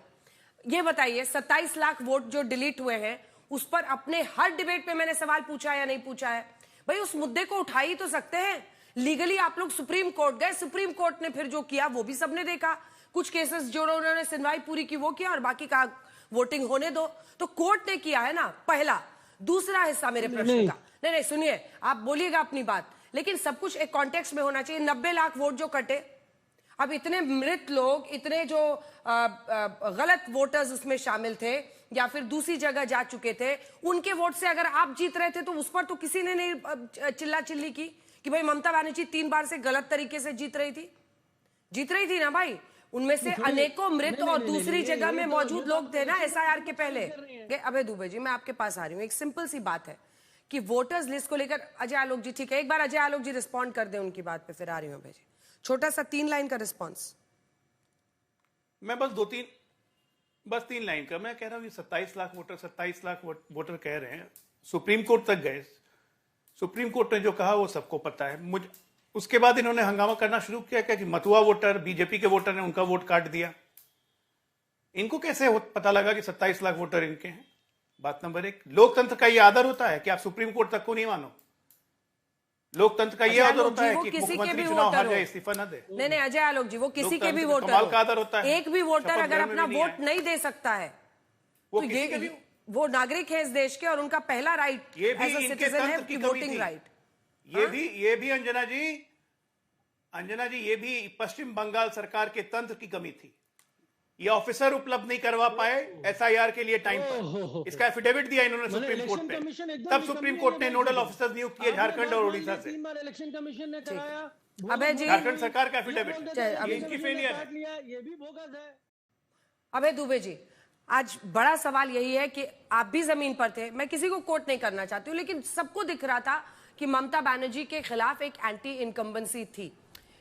ये बताइए, 27 लाख वोट जो डिलीट हुए हैं, उस पर अपने हर डिबेट पे मैंने सवाल पूछा है या नहीं पूछा है? भाई उस मुद्दे को उठा ही तो सकते हैं। लीगली आप लोग सुप्रीम कोर्ट गए, सुप्रीम कोर्ट ने फिर जो किया वो भी सबने देखा। कुछ केसेस जो उन्होंने सुनवाई पूरी की वो किया, और बाकी का वोटिंग होने दो। तो कोर्ट ने किया है ना, पहला। दूसरा हिस्सा मेरे प्रश्न का, नहीं सुनिए, आप बोलिएगा अपनी बात, लेकिन सब कुछ एक कॉन्टेक्स्ट में होना चाहिए। 90 लाख वोट जो कटे, अब इतने मृत लोग, इतने जो गलत वोटर्स उसमें शामिल थे या फिर दूसरी जगह जा चुके थे, उनके वोट से अगर आप जीत रहे थे तो उस पर तो किसी ने नहीं चिल्ला चिल्ली की कि भाई ममता बनर्जी 3 बार से गलत तरीके से जीत रही थी ना भाई। उनमें से अनेकों मृत और दूसरी जगह में मौजूद लोग थे ना एसआईआर के पहले। अबे दुबे जी, मैं आपके पास आ रही हूँ। एक सिंपल सी बात है कि वोटर्स लिस्ट को लेकर अजय आलोक जी, ठीक है, एक बार अजय आलोक जी रिस्पॉन्ड कर दें उनकी बात पे, फिर आ रही हूँ भेजी। छोटा सा 3 लाइन का रिस्पॉन्स। मैं बस 3 लाइन का। मैं कह रहा हूँ 27 लाख वोटर कह रहे हैं, सुप्रीम कोर्ट तक गए। सुप्रीम कोर्ट ने जो कहा वो सबको पता है। उसके बाद इन्होंने हंगामा करना शुरू किया क्या कि मतुआ वोटर, बीजेपी के वोटर ने उनका वोट काट दिया। इनको कैसे पता लगा कि 27 लाख वोटर इनके हैं? बात नंबर 1, लोकतंत्र का ये आदर होता है कि आप सुप्रीम कोर्ट तक को नहीं मानो। लोकतंत्र का ये आदर होता है कि मुख्यमंत्री चुनाव हार जाए, इस्तीफा न दे। नहीं अजय आलोक जी, वो किसी के भी वोटर का आदर होता है। एक भी वोटर अगर अपना वोट नहीं दे सकता है तो ये वो नागरिक है इस देश के, और उनका पहला राइट एज अ सिटीजन है कि वोटिंग राइट। ये भी अंजना जी, ये भी पश्चिम बंगाल सरकार के तंत्र की कमी थी। ये ऑफिसर उपलब्ध नहीं करवा पाए एसआईआर के लिए टाइम पर। इसका एफिडेविट दिया इन्होंने सुप्रीम कोर्ट पे, तब सुप्रीम कोर्ट ने नोडल ऑफिसर्स नियुक्त किए झारखंड और उड़ीसा से। इलेक्शन कमीशन ने कराया, अबे जी, झारखंड सरकार का एफिडेविट, ये इनकी फेलियर है। ये भी बोगस है। अबे दुबे जी, आज बड़ा सवाल यही है कि आप भी जमीन पर थे, मैं किसी को कोट नहीं करना चाहती हूँ, लेकिन सबको दिख रहा था कि ममता बनर्जी के खिलाफ एक एंटी इनकम्बेंसी थी।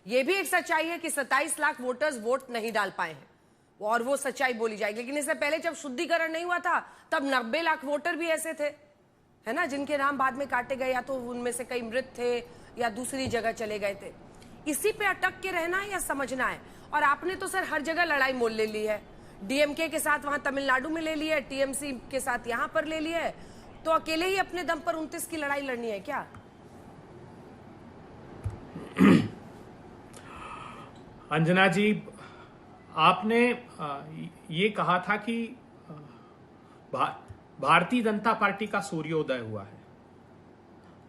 यह भी एक सच्चाई है कि 27 लाख वोटर्स वोट नहीं डाल पाए हैं। और वो सच्चाई बोली जाएगी। लेकिन इससे पहले जब शुद्धिकरण नहीं हुआ था तब 90 लाख वोटर भी ऐसे थे, है ना, जिनके नाम बाद में काटे गए, या तो उनमें से कई मृत थे या दूसरी जगह चले गए थे। इसी पे अटक के रहना है या समझना है? और आपने तो सर हर जगह लड़ाई मोल ले ली है, डीएमके के साथ वहां तमिलनाडु में ले ली है, टीएमसी के साथ यहां पर ले ली है, तो अकेले ही अपने दम पर 29 की लड़ाई लड़नी है क्या? अंजना जी, आपने ये कहा था कि भारतीय जनता पार्टी का सूर्योदय हुआ है,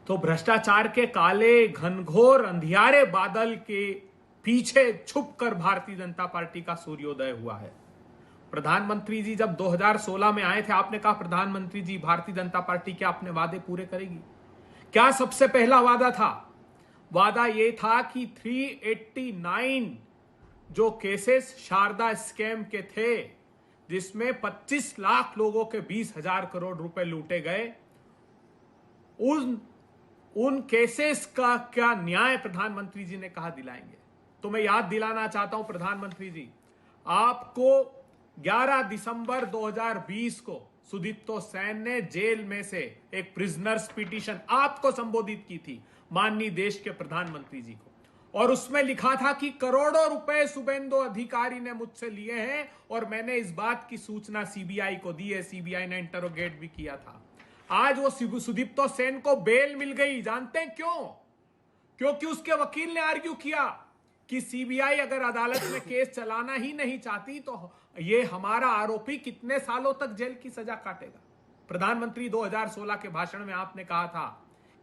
तो भ्रष्टाचार के काले घनघोर अंधियारे बादल के पीछे छुपकर भारतीय जनता पार्टी का सूर्योदय हुआ है। प्रधानमंत्री जी जब 2016 में आए थे, आपने कहा प्रधानमंत्री जी भारतीय जनता पार्टी क्या अपने वादे पूरे करेगी? क्या सबसे पहला वादा था? वादा यह था कि 389 जो केसेस शारदा स्कैम के थे, जिसमें 25 लाख लोगों के 20,000 करोड़ रुपए लूटे गए, उन केसेस का क्या न्याय प्रधानमंत्री जी ने कहा दिलाएंगे? तो मैं याद दिलाना चाहता हूं प्रधानमंत्री जी, आपको 11 दिसंबर 2020 को सुदीप्तो सेन ने जेल में से एक प्रिजनर्स पिटीशन आपको संबोधित की थी, माननीय देश के प्रधानमंत्री जी को, और उसमें लिखा था कि करोड़ों रुपए शुभेंदु अधिकारी ने मुझसे लिए हैं और मैंने इस बात की सूचना सीबीआई को दी है, सीबीआई ने इंटरोगेट भी किया था। आज वो सुदीप्तो सेन को बेल मिल गई, जानते हैं क्यों? क्योंकि उसके वकील ने आर्ग्यू किया कि सीबीआई अगर अदालत में केस चलाना ही नहीं चाहती तो ये हमारा आरोपी कितने सालों तक जेल की सजा काटेगा। प्रधानमंत्री 2016 के भाषण में आपने कहा था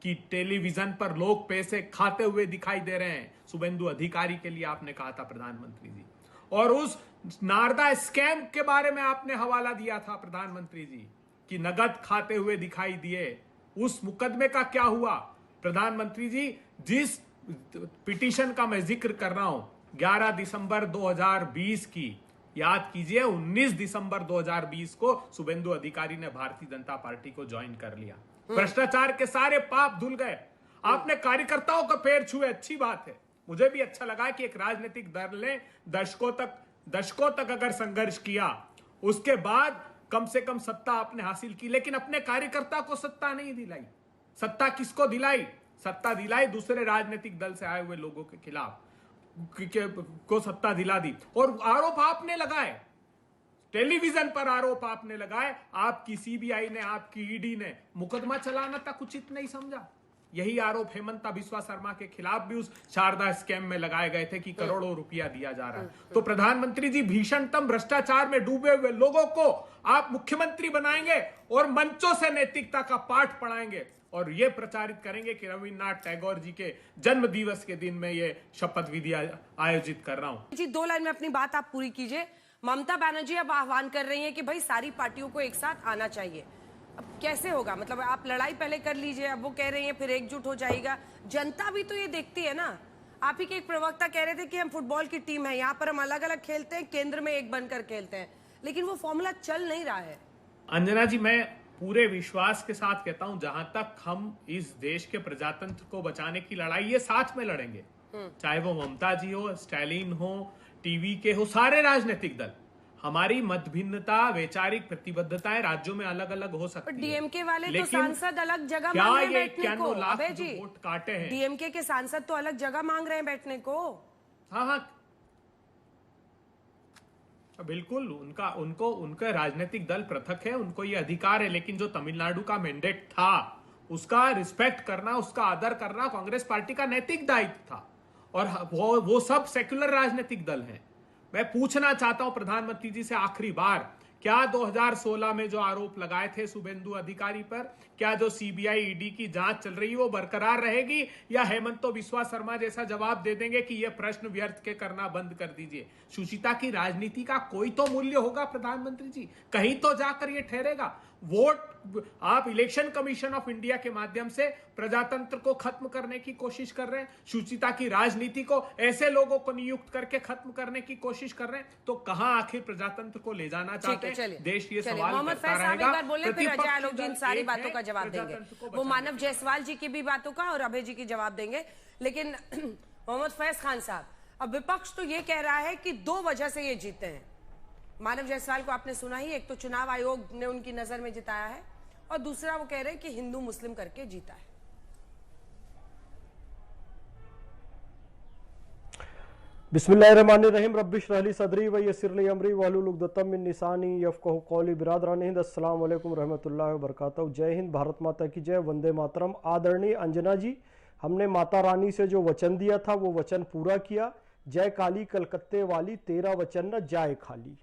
कि टेलीविजन पर लोग पैसे खाते हुए दिखाई दे रहे हैं, शुभेंदु अधिकारी के लिए आपने कहा था प्रधानमंत्री जी, और उस नारदा स्कैम के बारे में आपने हवाला दिया था प्रधानमंत्री जी कि नगद खाते हुए दिखाई दिए। उस मुकदमे का क्या हुआ? प्रधानमंत्री जी, जिस पिटीशन का मैं जिक्र कर रहा हूं 11 दिसंबर 2020 की, याद कीजिए 19 दिसंबर 2020 को शुभेंदु अधिकारी ने भारतीय जनता पार्टी को ज्वाइन कर लिया। भ्रष्टाचार के सारे पाप धुल गए। आपने कार्यकर्ताओं का पैर छुए, अच्छी बात है, मुझे भी अच्छा लगा कि एक राजनीतिक दल ने दशकों तक अगर संघर्ष किया, उसके बाद कम से कम सत्ता आपने हासिल की, लेकिन अपने कार्यकर्ता को सत्ता नहीं दिलाई। सत्ता किसको दिलाई? सत्ता दिलाई दूसरे राजनीतिक दल से आए हुए लोगों के खिलाफ को सत्ता दिला दी, और आरोप आपने लगाए, टेलीविजन पर आरोप आपने लगाए। आपकी सीबीआई ने, आपकी ईडी ने मुकदमा चलाना तक उचित नहीं समझा। यही आरोप हेमंता बिस्वा शर्मा के खिलाफ भी उस शारदा स्कैम में लगाए गए थे कि करोड़ों रुपया दिया जा रहा है। तो प्रधानमंत्री जी, भीषणतम भ्रष्टाचार में डूबे हुए लोगों को आप मुख्यमंत्री बनाएंगे और मंचों से नैतिकता का पाठ पढ़ाएंगे और यह प्रचारित करेंगे कि रविन्द्रनाथ टैगोर जी के जन्म दिवस के दिन में ये शपथ विधि आयोजित कर रहा हूं। जी, 2 लाइन में अपनी बात आप पूरी कीजिए। ममता बनर्जी अब आह्वान कर रही हैं कि भाई सारी पार्टियों को एक साथ आना चाहिए। अब कैसे होगा? मतलब आप लड़ाई पहले कर लीजिए, अब वो कह रही हैं फिर एकजुट हो जाएगा। जनता भी तो ये देखती है ना। आप ही के एक प्रवक्ता कह रहे थे कि हम फुटबॉल की टीम है, यहाँ पर हम अलग अलग खेलते हैं, केंद्र में एक बनकर खेलते हैं, लेकिन वो फॉर्मूला चल नहीं रहा है। अंजना जी, मैं पूरे विश्वास के साथ कहता हूं, जहां तक हम इस देश के प्रजातंत्र को बचाने की लड़ाई ये साथ में लड़ेंगे, चाहे वो ममता जी हो, स्टैलिन हो, टीवी के हो, सारे राजनीतिक दल। हमारी मतभिन्नता, वैचारिक प्रतिबद्धताएं राज्यों में अलग अलग हो सकती है। डीएमके वाले तो सांसद अलग जगह मांग रहे हैं बैठने को। अबे जी, वोट काटे हैं, डीएमके के सांसद तो अलग जगह मांग रहे हैं बैठने को। हाँ, बिल्कुल, उनका राजनीतिक दल पृथक है, उनको ये अधिकार है, लेकिन जो तमिलनाडु का मैंडेट था उसका रिस्पेक्ट करना, उसका आदर करना कांग्रेस पार्टी का नैतिक दायित्व था, और वो सब सेक्युलर राजनीतिक दल हैं। मैं पूछना चाहता हूं प्रधानमंत्री जी से आखिरी बार, क्या 2016 में जो आरोप लगाए थे शुभेंदु अधिकारी पर, क्या जो सीबीआई ईडी की जांच चल रही है वो बरकरार रहेगी, या हेमंतो बिस्वा शर्मा जैसा जवाब दे देंगे कि ये प्रश्न व्यर्थ के करना बंद कर दीजिए? शुचिता की राजनीति का कोई तो मूल्य होगा प्रधानमंत्री जी, कहीं तो जाकर ये ठहरेगा। वोट, आप इलेक्शन कमीशन ऑफ इंडिया के माध्यम से प्रजातंत्र को खत्म करने की कोशिश कर रहे हैं, शुचिता की राजनीति को ऐसे लोगों को नियुक्त करके खत्म करने की कोशिश कर रहे हैं, तो कहां आखिर प्रजातंत्र को ले जाना चाहते हैं? देश ये सवाल करता रहेगा। प्रतिपक्ष सारी बातों का जवाब देंगे, वो मानव जायसवाल जी की भी बातों का और अभय जी की जवाब देंगे। लेकिन मोहम्मद फैज खान साहब, अब विपक्ष तो ये कह रहा है कि 2 वजह से ये जीते हैं। मानव जायसवाल को आपने सुना ही, एक तो चुनाव आयोग ने उनकी नजर में जिताया है और दूसरा वो कह रहे हैं कि हिंदू मुस्लिम करके जीता है। बिस्मिल्लाहिर्रहमानिर्रहीम रब्बिश रहली सदरी व यस्सिरली अमरी वहलुल उक़दतम मिन लिसानी यफ़क़हू क़ौली। बिरादरान हिंद, अस्सलाम वालेकुम रहमतुल्लाहि व बरकातहू। जय हिंद, भारत माता की जय, वंदे मातरम। आदरणीय अंजना जी, हमने माता रानी से जो वचन दिया था वो वचन पूरा किया। जय काली कलकत्ते वाली, तेरा वचन न जाए खाली।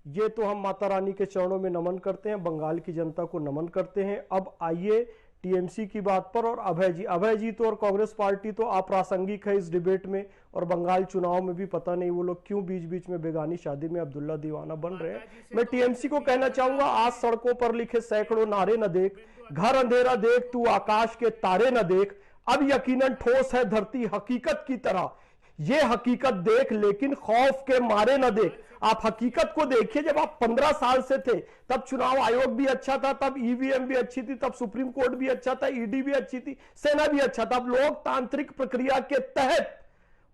ये तो हम माता रानी के चरणों में नमन करते हैं, बंगाल की जनता को नमन करते हैं। अब आइए टीएमसी की बात पर। और अभय जी तो और कांग्रेस पार्टी तो अप्रासंगिक है इस डिबेट में, और बंगाल चुनाव में भी पता नहीं वो लोग क्यों बीच बीच में बेगानी शादी में अब्दुल्ला दीवाना बन रहे हैं। मैं टीएमसी को कहना चाहूंगा, आज सड़कों पर लिखे सैकड़ों नारे न देख, घर अंधेरा देख तू आकाश के तारे न देख, अब यकीनन ठोस है धरती हकीकत की तरह, ये हकीकत देख लेकिन खौफ के मारे न देख। आप हकीकत को देखिए, जब आप 15 साल से थे तब चुनाव आयोग भी अच्छा था, तब ईवीएम भी अच्छी थी, तब सुप्रीम कोर्ट भी अच्छा था, ईडी भी अच्छी थी, सेना भी अच्छा था। अब लोकतांत्रिक प्रक्रिया के तहत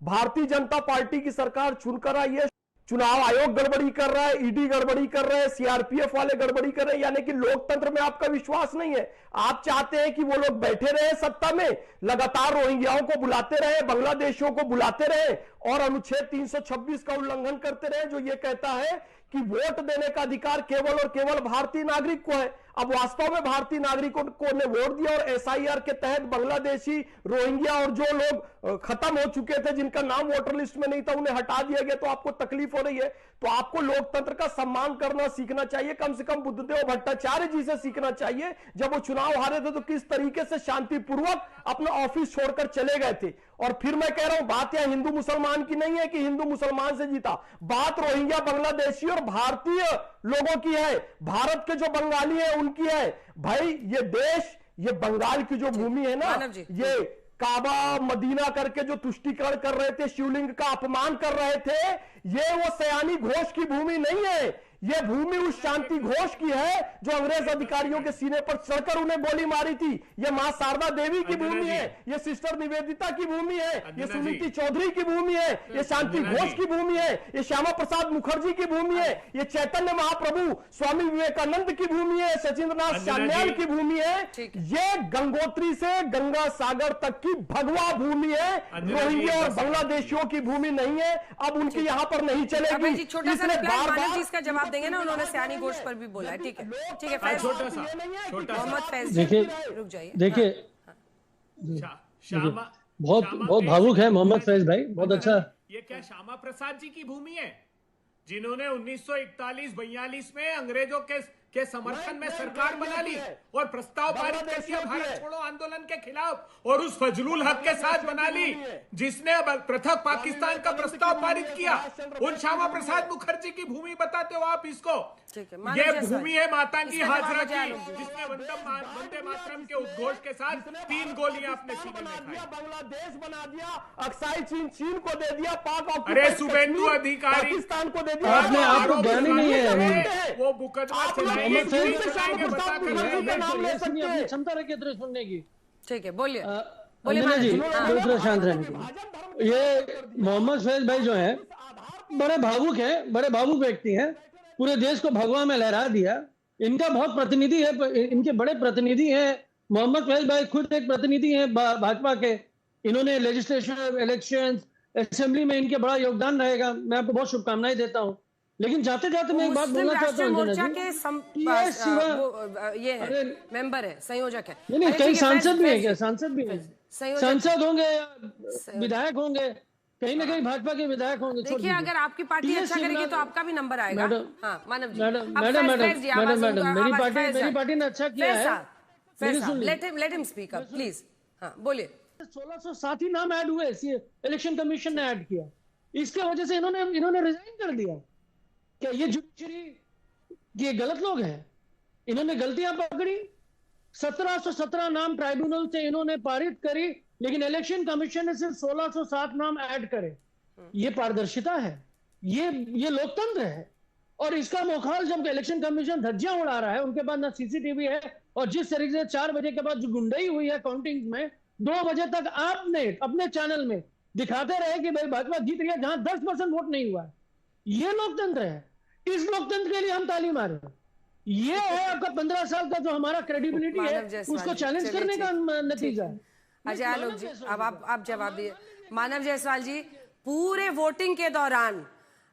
भारतीय जनता पार्टी की सरकार चुनकर आई है, चुनाव आयोग गड़बड़ी कर रहा है, ईडी गड़बड़ी कर रहे हैं, सीआरपीएफ वाले गड़बड़ी कर रहे हैं, यानी कि लोकतंत्र में आपका विश्वास नहीं है। आप चाहते हैं कि वो लोग बैठे रहे सत्ता में, लगातार रोहिंग्याओं को बुलाते रहे, बांग्लादेशियों को बुलाते रहे और अनुच्छेद 326 का उल्लंघन करते रहे, जो ये कहता है कि वोट देने का अधिकार केवल और केवल भारतीय नागरिक को है। अब वास्तव में भारतीय नागरिकों ने वोट दिया और एसआईआर के तहत बांग्लादेशी, रोहिंग्या और जो लोग खत्म हो चुके थे, जिनका नाम वोटर लिस्ट में नहीं था, उन्हें हटा दिया गया। तो आपको तकलीफ हो रही है, तो आपको लोकतंत्र का सम्मान करना सीखना चाहिए। कम से कम बुद्धदेव भट्टाचार्य जी से सीखना चाहिए। जब वो चुनाव हारे थे तो किस तरीके से शांतिपूर्वक अपना ऑफिस छोड़कर चले गए थे। और फिर मैं कह रहा हूं, बात यहां हिंदू मुसलमान की नहीं है कि हिंदू मुसलमान से जीता, बात रोहिंग्या, बांग्लादेशी और भारतीय लोगों की है, भारत के जो बंगाली है उनकी है। भाई ये देश, ये बंगाल की जो भूमि है ना, ये काबा मदीना करके जो तुष्टीकरण कर रहे थे, शिवलिंग का अपमान कर रहे थे, ये वो सयानी घोष की भूमि नहीं है। ये भूमि उस शांति घोष की है जो अंग्रेज अधिकारियों के सीने पर चढ़कर उन्हें गोली मारी थी। ये मां शारदा देवी की भूमि है, ये सिस्टर निवेदिता की भूमि है, ये सुनीति चौधरी की भूमि है, ये शांति घोष की भूमि है, ये श्यामा प्रसाद मुखर्जी की भूमि है, ये चैतन्य महाप्रभु स्वामी विवेकानंद की भूमि है, सचिंद्रनाथ सान्याल की भूमि है, ये गंगोत्री से गंगा सागर तक की भगवा भूमि है। रोहिंग्या और बांग्लादेशियों की भूमि नहीं है। अब उनकी यहाँ पर नहीं चलेगी। छोटा सा मानव जी इसका जवाब देंगे ना, उन्होंने सयानी घोष पर भी बोला है। ठीक है, ठीक है, फैज मोहम्मद फैज, देखिए रुक जाइए। देखिए बहुत भावुक है मोहम्मद फैज भाई, बहुत अच्छा। ये क्या श्यामा प्रसाद जी की भूमि है, जिन्होंने 1941-42 में अंग्रेजों के समर्थन में सरकार बना ली और प्रस्ताव पारित कर दिया भारत छोड़ो आंदोलन के खिलाफ, और उस फजलुल हक के साथ बना ली जिसने पृथक पाकिस्तान का प्रस्ताव पारित किया। उन श्यामा प्रसाद मुखर्जी की भूमि बताते हो आप इसको? ये भूमि है मातांगी हाजरा की, जिसने वंदे मातरम के उद्घोष के साथ 3 गोलियां अपने सीने में खाई। बांग्लादेश बना दिया, अक्साई चीन को दे दिया, पाक अरे शुभेंदु अधिकारी पाकिस्तान को दे दिया। आपको ज्ञान ही नहीं है। वो मुकदमा क्षमता रखिए सुनने की। ठीक है, बोलिए जी, दूसरा शांत रहने की। ये मोहम्मद फैज भाई जो है बड़े भावुक हैं, बड़े भावुक व्यक्ति हैं, पूरे देश को भगवा में लहरा दिया। इनका बहुत प्रतिनिधि है, इनके बड़े प्रतिनिधि हैं। मोहम्मद फैज भाई खुद एक प्रतिनिधि हैं भाजपा के। इन्होंने लेजिस्लेशन, इलेक्शन, असेंबली में इनके बड़ा योगदान रहेगा। मैं आपको बहुत शुभकामनाएं देता हूँ। लेकिन जाते जाते मैं एक बात बोलना चाहता हूँ, ये है मेंबर है, संयोजक है। नहीं, कई सांसद भी है क्या? सांसद भी है, सांसद होंगे या विधायक होंगे, कहीं ना कहीं भाजपा के विधायक होंगे। देखिए, अगर आपकी पार्टी अच्छा करेगी तो आपका भी नंबर आएगा। हाँ, मानव जी, मैडम मेरी पार्टी ने अच्छा किया है। Let him speak up please. हाँ, बोलिए। 1607 ही नाम ऐड हुए, इलेक्शन कमीशन ने ऐड किया। इसके वजह से इन्होंने रिजाइन कर दिया। क्या ये जुडिशरी ये गलत लोग हैं? इन्होंने गलतियां पकड़ी। 1717 नाम ट्राइब्यूनल से इन्होंने पारित करी, लेकिन इलेक्शन कमीशन ने सिर्फ 1607 नाम ऐड करे। ये पारदर्शिता है, ये लोकतंत्र है। और इसका मोखाल जब इलेक्शन कमीशन धज्जियां उड़ा रहा है, उनके पास ना सीसीटीवी है, और जिस तरीके से 4 बजे के बाद जो गुंडई हुई है काउंटिंग में, 2 बजे तक आपने अपने चैनल में दिखाते रहे कि भाई भाजपा जीत रही है जहां 10% वोट नहीं हुआ है। ये लोकतंत्र है। इस लोकतंत्र के लिए हम ताली मारे। ये है आपका 15 साल का जो हमारा क्रेडिबिलिटी है, उसको चैलेंज करने का नतीजा है। अजय आलोक जी, अब आप जवाब दिए। मानव जायसवाल जी, पूरे वोटिंग के दौरान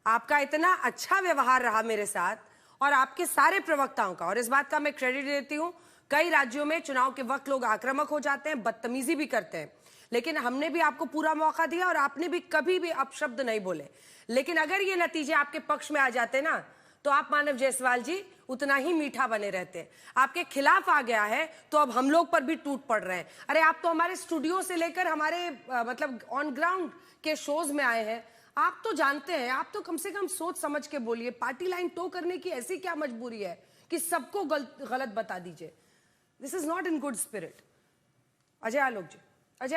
आपका इतना अच्छा व्यवहार रहा मेरे साथ और आपके सारे प्रवक्ताओं का, और इस बात का मैं क्रेडिट देती हूं। कई राज्यों में चुनाव के वक्त लोग आक्रामक हो जाते हैं, बदतमीजी भी करते हैं, लेकिन हमने भी आपको पूरा मौका दिया और आपने भी कभी भी अपशब्द नहीं बोले। लेकिन अगर ये नतीजे आपके पक्ष में आ जाते ना, तो आप मानव जायसवाल जी उतना ही मीठा बने रहते। आपके खिलाफ आ गया है तो अब हम लोग पर भी टूट पड़ रहे हैं। अरे आप तो हमारे स्टूडियो से लेकर हमारे मतलब ऑन ग्राउंड के शोज में आए हैं, आप तो जानते हैं, आप तो कम से कम सोच समझ के बोलिए। पार्टी लाइन टो करने की ऐसी क्या मजबूरी है कि सबको गलत बता दीजिए? This is not in good spirit. Ajay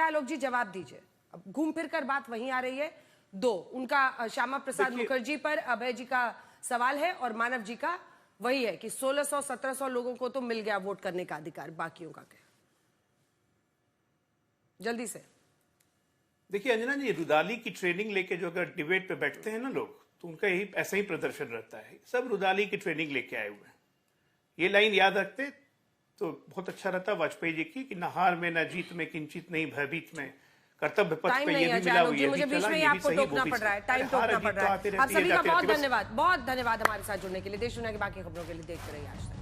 Alok ji जवाब दीजिए। अब घूम फिर कर बात वहीं आ रही है। दो, उनका श्यामा प्रसाद मुखर्जी पर अभय जी का सवाल है और मानव जी का वही है कि 1600-1700 लोगों को तो मिल गया वोट करने का अधिकार, बाकियों का क्या? जल्दी से। देखिए अंजना जी, रुदाली की ट्रेनिंग लेके जो अगर डिबेट पे बैठते हैं ना लोग, तो उनका यही ऐसा ही प्रदर्शन रहता है। सब रुदाली की ट्रेनिंग लेके आए हुए हैं। ये लाइन याद रखते तो बहुत अच्छा रहता वाजपेयी जी की, कि न हार में न जीत में किंचित नहीं भयभीत में, कर्तव्य पथ पे ये भी मिला हुआ है। मुझे बीच में ही आपको टोकना पड़ रहा है, टाइम टोकना पड़ रहा है। आप सभी का बहुत धन्यवाद हमारे साथ जुड़ने के लिए। देश दुनिया की बाकी खबरों के लिए देखते रहिए आज तक।